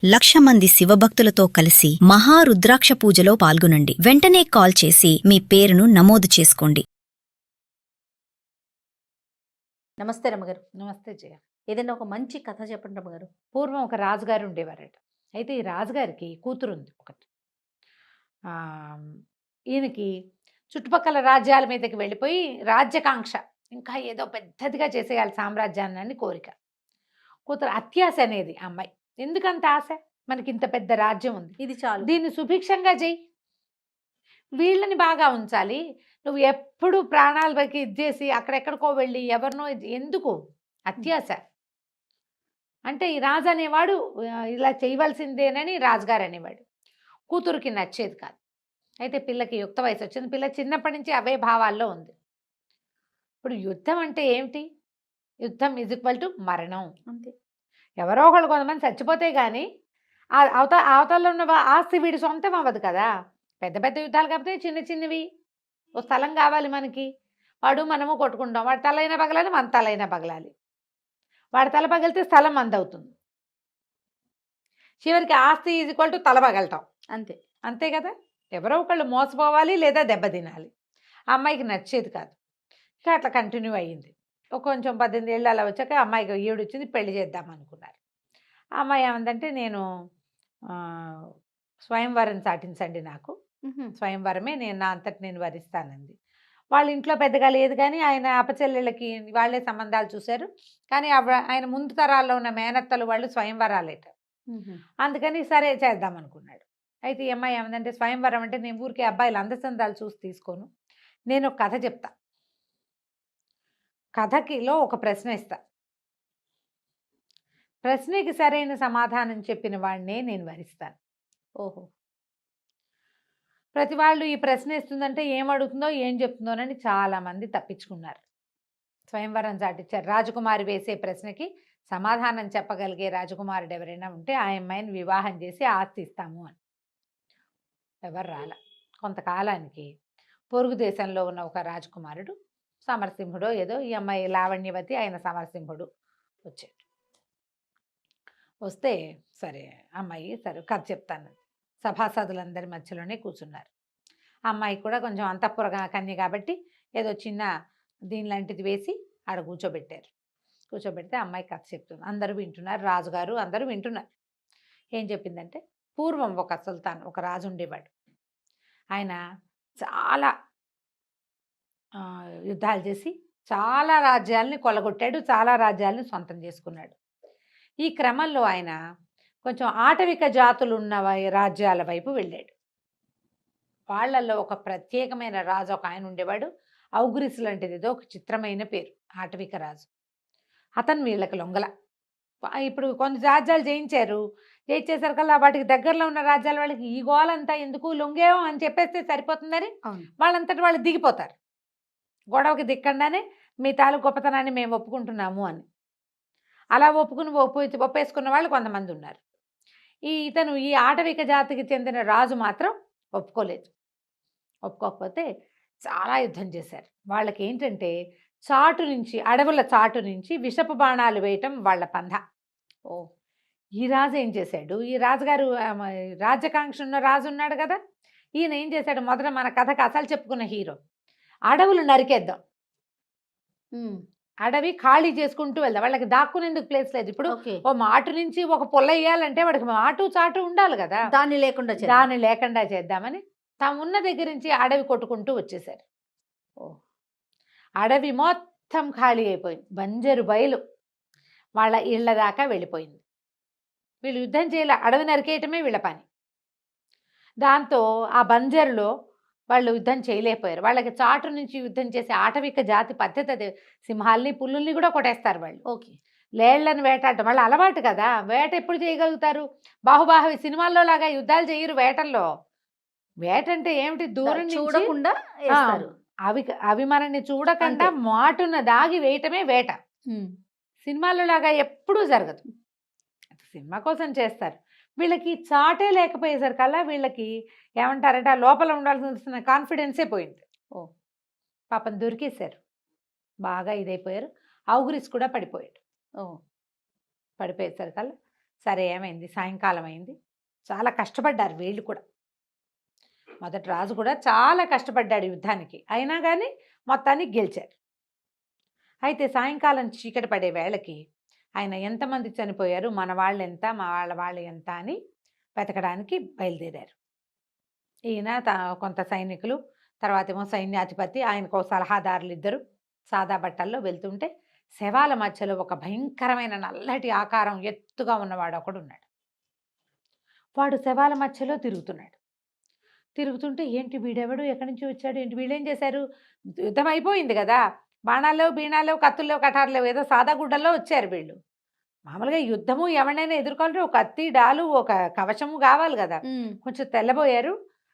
1,00,000 మంది శివభక్తులతో కలిసి మహారుద్రాక్ష పూజలో పాల్గొనండి. వెంటనే కాల్ చేసి మీ పేరును నమోదు చేసుకోండి. నమస్తే రమ్మగారు. నమస్తే జయ. ఏదైనా ఒక మంచి కథ చెప్పండి రమ్మగారు. పూర్వం ఒక రాజుగారు ఉండేవారట. అయితే ఈ రాజుగారికి కూతురు ఉంది ఒకటి. ఆ, ఈయనకి చుట్టుపక్కల రాజ్యాల మీదకి వెళ్ళిపోయి రాజ్యకాంక్ష, ఇంకా ఏదో పెద్దదిగా చేసేయాలి సామ్రాజ్యాన్ని అని కోరిక. కూతురు అత్యాశ అనేది ఆ అమ్మాయి. ఎందుకంత ఆశ? మనకి ఇంత పెద్ద రాజ్యం ఉంది, ఇది చాలు. దీన్ని సుభిక్షంగా చెయ్యి, వీళ్ళని బాగా ఉంచాలి. నువ్వు ఎప్పుడు ప్రాణాలకి ఇచ్చేసి అక్కడెక్కడికో వెళ్ళి ఎవరినో ఎందుకు? అత్యాశ. అంటే ఈ రాజు అనేవాడు ఇలా చేయవలసిందేనని రాజుగారు అనేవాడు. కూతురికి నచ్చేది కాదు. అయితే పిల్లకి యుక్త వయసు వచ్చింది. పిల్ల చిన్నప్పటి నుంచి అవే భావాల్లో ఉంది. ఇప్పుడు యుద్ధం అంటే ఏమిటి? యుద్ధం ఈజ్ ఈక్వల్ టు మరణం. అంతే. ఎవరో ఒకళ్ళు కొంతమంది చచ్చిపోతే కానీ అవతలలో ఉన్న ఆస్తి వీడి సొంతం అవ్వదు కదా. పెద్ద పెద్ద యుద్ధాలు కాకపోతే చిన్న చిన్నవి, ఓ స్థలం కావాలి మనకి, వాడు మనము కొట్టుకుంటాం. వాడి తలైనా పగలాలి, మన తలైనా పగలాలి. వాడి తల పగిలితే స్థలం అందవుతుంది. చివరికి ఆస్తి ఈజ్ ఈక్వల్ టు తల పగలటం. అంతే. అంతే కదా. ఎవరో ఒకళ్ళు మోసపోవాలి లేదా దెబ్బతినాలి. ఆ అమ్మాయికి నచ్చేది కాదు. ఇక అట్లా కంటిన్యూ అయ్యింది. కొంచెం 18 ఏళ్ళు అలా వచ్చాక అమ్మాయికి ఈడు వచ్చింది, పెళ్లి చేద్దాం అనుకున్నారు. ఆ అమ్మాయి ఏమందంటే, నేను స్వయంవరం చాటించండి, నాకు స్వయంవరమే నేను నా అంతటి నేను వరిస్తానంది. వాళ్ళ ఇంట్లో పెద్దగా లేదు, కానీ ఆయన అపచెల్లెళ్ళకి వాళ్ళే సంబంధాలు చూశారు. కానీ ఆయన ముందు తరాల్లో ఉన్న మేనత్తలు వాళ్ళు స్వయంవరాలేట. అందుకని సరే చేద్దాం అనుకున్నాడు. అయితే ఈ అమ్మాయి ఏమందంటే, స్వయంవరం అంటే నేను ఊరికే అబ్బాయిలు అందచందాలు చూసి తీసుకోను, నేను ఒక కథ చెప్తా, కథకిలో ఒక ప్రశ్న ఇస్తా, ప్రశ్నకి సరైన సమాధానం చెప్పిన వాడినే నేను వరిస్తాను. ఓహో. ప్రతి వాళ్ళు ఈ ప్రశ్న ఇస్తుందంటే ఏం అడుగుతుందో ఏం చెప్తుందోనని చాలామంది తప్పించుకున్నారు. స్వయంవరం చాటించారు. రాజకుమారి వేసే ప్రశ్నకి సమాధానం చెప్పగలిగే రాజకుమారుడు ఎవరైనా ఉంటే ఆ అమ్మాయిని వివాహం చేసి ఆస్తి ఇస్తాము అని. ఎవరు రాల. కొంతకాలానికి పొరుగు దేశంలో ఉన్న ఒక రాజకుమారుడు, సమరసింహుడో ఏదో, ఈ అమ్మాయి లావణ్యవతి, ఆయన సమరసింహుడు వచ్చాడు. వస్తే సరే అమ్మాయి సరే కథ చెప్తాను, సభాసదులందరి మధ్యలోనే కూర్చున్నారు. ఆ అమ్మాయి కూడా కొంచెం అంతఃపుర కన్య కాబట్టి ఏదో చిన్న దీని లాంటిది వేసి ఆడ కూర్చోబెట్టారు. కూర్చోబెడితే అమ్మాయి కథ చెప్తుంది. అందరూ వింటున్నారు, రాజుగారు అందరూ వింటున్నారు. ఏం చెప్పిందంటే, పూర్వం ఒక సుల్తాన్, ఒక రాజు ఉండేవాడు. ఆయన చాలా యుద్ధాలు చేసి చాలా రాజ్యాలని కొల్లగొట్టాడు, చాలా రాజ్యాలని సొంతం చేసుకున్నాడు. ఈ క్రమంలో ఆయన కొంచెం ఆటవిక జాతులు ఉన్న రాజ్యాల వైపు వెళ్ళాడు. వాళ్ళల్లో ఒక ప్రత్యేకమైన రాజు ఒక ఆయన ఉండేవాడు. ఔగ్రిస్ లాంటిది ఏదో ఒక చిత్రమైన పేరు, ఆటవిక రాజు. అతను వీళ్ళకి లొంగల. ఇప్పుడు కొన్ని రాజ్యాలు జయించేసరికల్లా వాటికి దగ్గరలో ఉన్న రాజ్యాల వాళ్ళకి ఈ గోలంతా ఎందుకు, లొంగేమో అని చెప్పేస్తే సరిపోతుందని వాళ్ళంతటి వాళ్ళు దిగిపోతారు. గొడవకి దిక్కండానే మీ తాలూకు గొప్పతనాన్ని మేము ఒప్పుకుంటున్నాము అని. అలా ఒప్పేసుకున్న వాళ్ళు కొంతమంది ఉన్నారు. ఇతను ఈ ఆటవిక జాతికి చెందిన రాజు మాత్రం ఒప్పుకోలేదు. ఒప్పుకోకపోతే చాలా యుద్ధం చేశారు. వాళ్ళకి ఏంటంటే, అడవుల చాటు నుంచి విషపు బాణాలు వేయటం వాళ్ళ పంధ. ఈ రాజు ఏం చేశాడు, ఈ రాజుగారు రాజ్యకాంక్ష ఉన్న రాజు ఉన్నాడు కదా, ఈయన ఏం చేశాడు, మొదట మన కథకు అసలు చెప్పుకున్న హీరో, అడవులు నరికేద్దాం, అడవి ఖాళీ చేసుకుంటూ వెళ్దాం, వాళ్ళకి దాక్కునేందుకు ప్లేస్ లేదు. ఇప్పుడు ఓ మాటు నుంచి ఒక పొల్ల వేయాలంటే వాడికి మాటు చాటు ఉండాలి కదా, దాన్ని లేకుండా చేద్దామని తాము ఉన్న దగ్గర నుంచి అడవి కొట్టుకుంటూ వచ్చేసారు. అడవి మొత్తం ఖాళీ అయిపోయింది, బంజరు బయలు వాళ్ళ ఇళ్ల దాకా వెళ్ళిపోయింది. వీళ్ళు యుద్ధం చేయాలి, అడవి నరికేయటమే వీళ్ళ పని. దాంతో ఆ బంజరులో వాళ్ళు యుద్ధం చేయలేకపోయారు. వాళ్ళకి చాటు నుంచి యుద్ధం చేసే ఆటవిక జాతి పద్ధతి అది. సింహాల్ని పుల్లుల్ని కూడా కొట్టేస్తారు వాళ్ళు. లేళ్లను వేటాడటం వాళ్ళ అలవాటు కదా. వేట ఎప్పుడు చేయగలుగుతారు? బాహుబాహవి సినిమాల్లో లాగా యుద్ధాలు చేయరు వేటల్లో. వేట అంటే ఏమిటి, దూరం చూడకుండా అవి మనల్ని చూడకుండా మాటున దాగి వేయటమే వేట. సినిమాల్లో లాగా ఎప్పుడూ జరగదు. సినిమా కోసం చేస్తారు. వీళ్ళకి చాటే లేకపోయేసరికల్లా వీళ్ళకి ఏమంటారంటే, ఆ లోపల ఉండాల్సిన కాన్ఫిడెన్సే పోయింది. పాపం దొరికేశారు, బాగా ఇదైపోయారు. ఔగ్రిస్ కూడా పడిపోయాడు. పడిపోయేసరికల్లా సరే ఏమైంది, సాయంకాలం అయింది. చాలా కష్టపడ్డారు వీళ్ళు కూడా. మొదటి రాజు కూడా చాలా కష్టపడ్డాడు యుద్ధానికి, అయినా కానీ మొత్తానికి గెలిచారు. అయితే సాయంకాలం చీకటి పడే వేళకి ఆయన ఎంతమంది చనిపోయారు, మన వాళ్ళు ఎంత, మా వాళ్ళు ఎంత అని వెతకడానికి బయలుదేరారు. ఈయన కొంత సైనికులు, తర్వాత ఏమో సైన్యాధిపతి, ఆయనకు సలహాదారులు ఇద్దరు సాదా బట్టల్లో వెళ్తుంటే శవాల మధ్యలో ఒక భయంకరమైన నల్లటి ఆకారం ఎత్తుగా ఉన్నవాడు ఒకడు ఉన్నాడు. వాడు శవాల మధ్యలో తిరుగుతుంటే ఏంటి వీడెవడు, ఎక్కడి నుంచి వచ్చాడు, ఏంటి వీళ్ళేం చేశారు, యుద్ధం అయిపోయింది కదా, బాణాలు బీణాలు కత్తుల్లో కటార్లు ఏదో సాదా గుడ్డల్లో వచ్చారు వీళ్ళు. మామూలుగా యుద్ధము ఎవరినైనా ఎదుర్కోవాలంటే ఒక కత్తి డాలు ఒక కవచము కావాలి కదా. కొంచెం తెల్లబోయారు,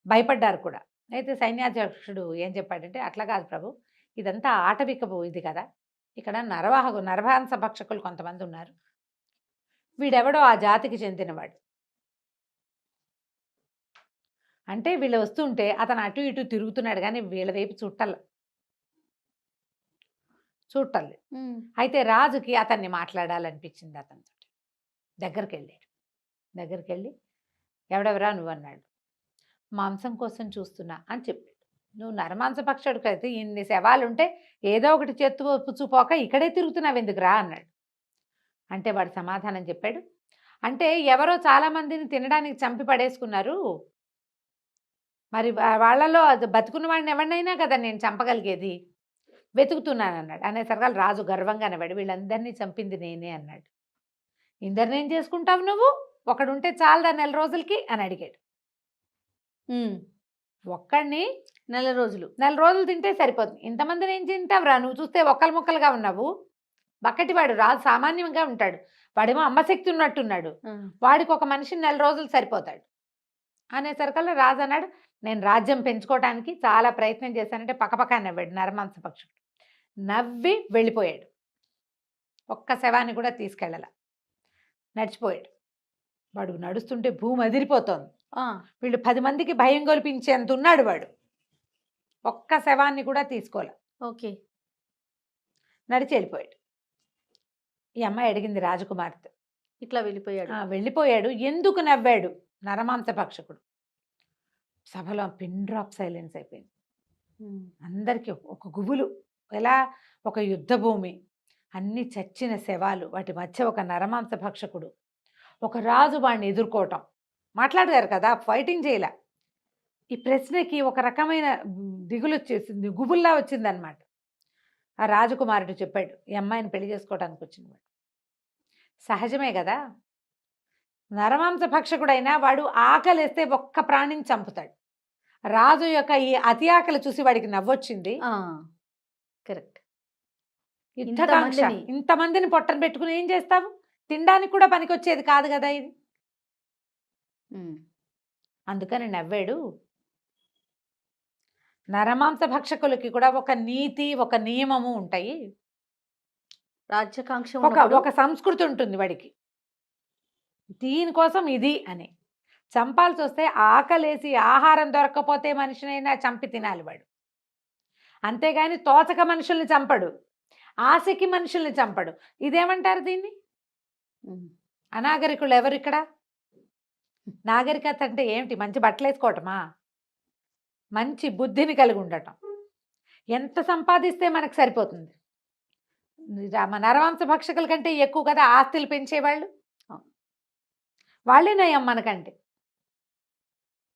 భయపడ్డారు కూడా. అయితే సైన్యాధ్యక్షుడు ఏం చెప్పాడంటే, అట్లా కాదు ప్రభు, ఇదంతా ఆటవికపు ఇది కదా, ఇక్కడ నరమాంస భక్షకులు కొంతమంది ఉన్నారు, వీడెవడో ఆ జాతికి చెందినవాడు. అంటే వీళ్ళు వస్తుంటే అతను అటు ఇటు తిరుగుతున్నాడు కానీ వీళ్ళ వైపు చూడలేదు. అయితే రాజుకి అతన్ని మాట్లాడాలనిపించింది. అతనితో దగ్గరికి వెళ్ళి ఎవడెవరా నువ్వు అన్నాడు. మాంసం కోసం చూస్తున్నా అని చెప్పాడు. నువ్వు నరమాంసపక్షుడికి అయితే ఇన్ని శవాలుంటే ఏదో ఒకటి పుచ్చుపోక ఇక్కడే తిరుగుతున్నావు ఎందుకురా అన్నాడు. అంటే వాడు సమాధానం చెప్పాడు, అంటే ఎవరో చాలామందిని తినడానికి చంపి పడేసుకున్నారు, మరి వాళ్ళలో బతుకున్న వాడిని ఎవరినైనా కదా నేను చంపగలిగేది, వెతుకుతున్నాను అన్నాడు. అనేసరికి రాజు గర్వంగా అనవాడు, వీళ్ళందరినీ చంపింది నేనే అన్నాడు. ఇందరిని ఏం చేసుకుంటావు నువ్వు, ఒకడుంటే చాలదా నెల రోజులకి అని అడిగాడు. ఒక్కడిని నెల రోజులు తింటే సరిపోతుంది, ఇంతమందిని ఏం తింటావురా, నువ్వు చూస్తే ఒక్కలు ముక్కలుగా ఉన్నావు. బక్కటివాడు రాజు సామాన్యంగా ఉంటాడు, వాడేమో అమ్మశక్తి ఉన్నట్టున్నాడు, వాడికి ఒక మనిషి నెల రోజులు సరిపోతాడు. అనేసరికల్లా రాజు అన్నాడు, నేను రాజ్యం పెంచుకోవడానికి చాలా ప్రయత్నం చేశానంటే పక్కపక్క నవ్వాడు నరమాంస పక్షుడు. నవ్వి వెళ్ళిపోయాడు. ఒక్క శవాన్ని కూడా తీసుకెళ్ళాల, నడిచిపోయాడు. వాడు నడుస్తుంటే భూమి అదిరిపోతోంది. వీళ్ళు 10 మందికి భయం కల్పించేంత ఉన్నాడు వాడు. ఒక్క శవాన్ని కూడా తీసుకోలే. ఓకే, నడిచి వెళ్ళిపోయాడు. ఈ అమ్మాయి అడిగింది రాజకుమార్తె, ఇట్లా వెళ్ళిపోయాడు ఎందుకు నవ్వాడు నరమాంస పక్షకుడు. సభలో పిన్ డ్రాప్ సైలెన్స్ అయిపోయింది. అందరికీ ఒక గుబులు. ఎలా, ఒక యుద్ధ భూమి, అన్ని చచ్చిన శవాలు, వాటి మధ్య ఒక నరమాంస భక్షకుడు, ఒక రాజు వాడిని ఎదుర్కోవటం. మాట్లాడారు కదా, ఫైటింగ్ చేయలే. ఈ ప్రశ్నకి ఒక రకమైన దిగులు వచ్చేసింది, గుబుల్లా వచ్చిందనమాట. ఆ రాజకుమారుడు చెప్పాడు, ఈ అమ్మాయిని పెళ్లి చేసుకోవడానికి వచ్చినవాడు. సహజమే కదా, నరమాంస భక్షకుడైనా వాడు ఆకలిస్తే ఒక్క ప్రాణిని చంపుతాడు. రాజు యొక్క ఈ అతి ఆకలి చూసి వాడికి నవ్వొచ్చింది. కరెక్ట్. ఇంతమందిని పొట్టను పెట్టుకుని ఏం చేస్తావు, తినడానికి కూడా పనికొచ్చేది కాదు కదా ఇది. అందుకని నవ్వాడు. నరమాంస భక్షకులకి కూడా ఒక నీతి, ఒక నియమము ఉంటాయి, రాజ్యకాంక్ష, ఒక సంస్కృతి ఉంటుంది వాడికి. దీనికోసం ఇది అని చంపాల్సి వస్తే ఆకలేసి ఆహారం దొరక్కపోతే మనిషినైనా చంపి తినాలి వాడు. అంతేగాని తోచక మనుషుల్ని చంపడు, ఆశకి మనుషుల్ని చంపడు. ఇదేమంటారు దీన్ని? అనాగరికులు ఎవరు ఇక్కడ? నాగరికత అంటే ఏమిటి? మంచి బట్టలు వేసుకోవటమా? మంచి బుద్ధిని కలిగి ఉండటం. ఎంత సంపాదిస్తే మనకు సరిపోతుంది? నరమాంస భక్షకుల కంటే ఎక్కువ కదా ఆస్తులు పెంచేవాళ్ళు, వాళ్ళే నయం మనకంటే.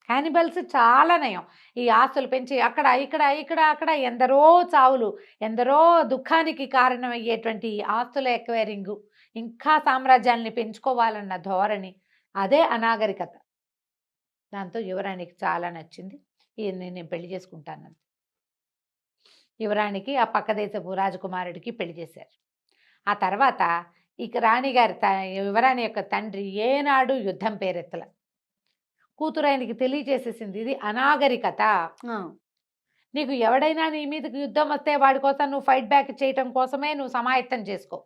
క్యానిబల్స్ చాలా నయం. ఈ ఆస్తులు పెంచి అక్కడ ఇక్కడ ఇక్కడ అక్కడ ఎందరో చావులు, ఎందరో దుఃఖానికి కారణమయ్యేటువంటి ఆస్తుల ఎక్వైరింగు, ఇంకా సామ్రాజ్యాల్ని పెంచుకోవాలన్న ధోరణి, అదే అనాగరికత. దాంతో యువరాణికి చాలా నచ్చింది. నేను పెళ్లి చేసుకుంటానంది. యువరాణికి ఆ పక్క దేశపు రాజకుమారుడికి పెళ్లి చేశారు. ఆ తర్వాత ఇక రాణిగారి యువరాణి యొక్క తండ్రి ఏనాడు యుద్ధం పేరెత్తల. కూతురు ఆయనకి తెలియచేసేసింది, ఇది అనాగరికత. నీకు ఎవడైనా నీ మీదకి యుద్ధం వస్తే వాడి కోసం నువ్వు ఫైట్ బ్యాక్ చేయటం కోసమే నువ్వు సమాయత్తం చేసుకో.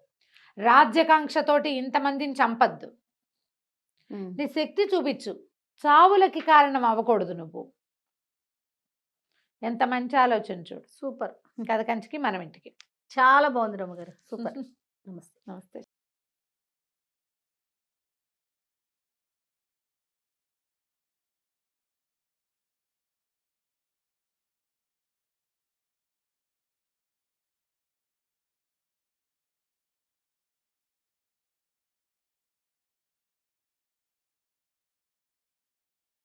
రాజ్యకాంక్షతోటి ఇంతమందిని చంపద్దు. నీ శక్తి చూపించు, చావులకి కారణం అవ్వకూడదు నువ్వు. ఎంత మంచి ఆలోచన చూడు. సూపర్. కథ కంచికి మనం ఇంటికి. చాలా బాగుంది రమ్మగారు, సూపర్. నమస్తే. నమస్తే.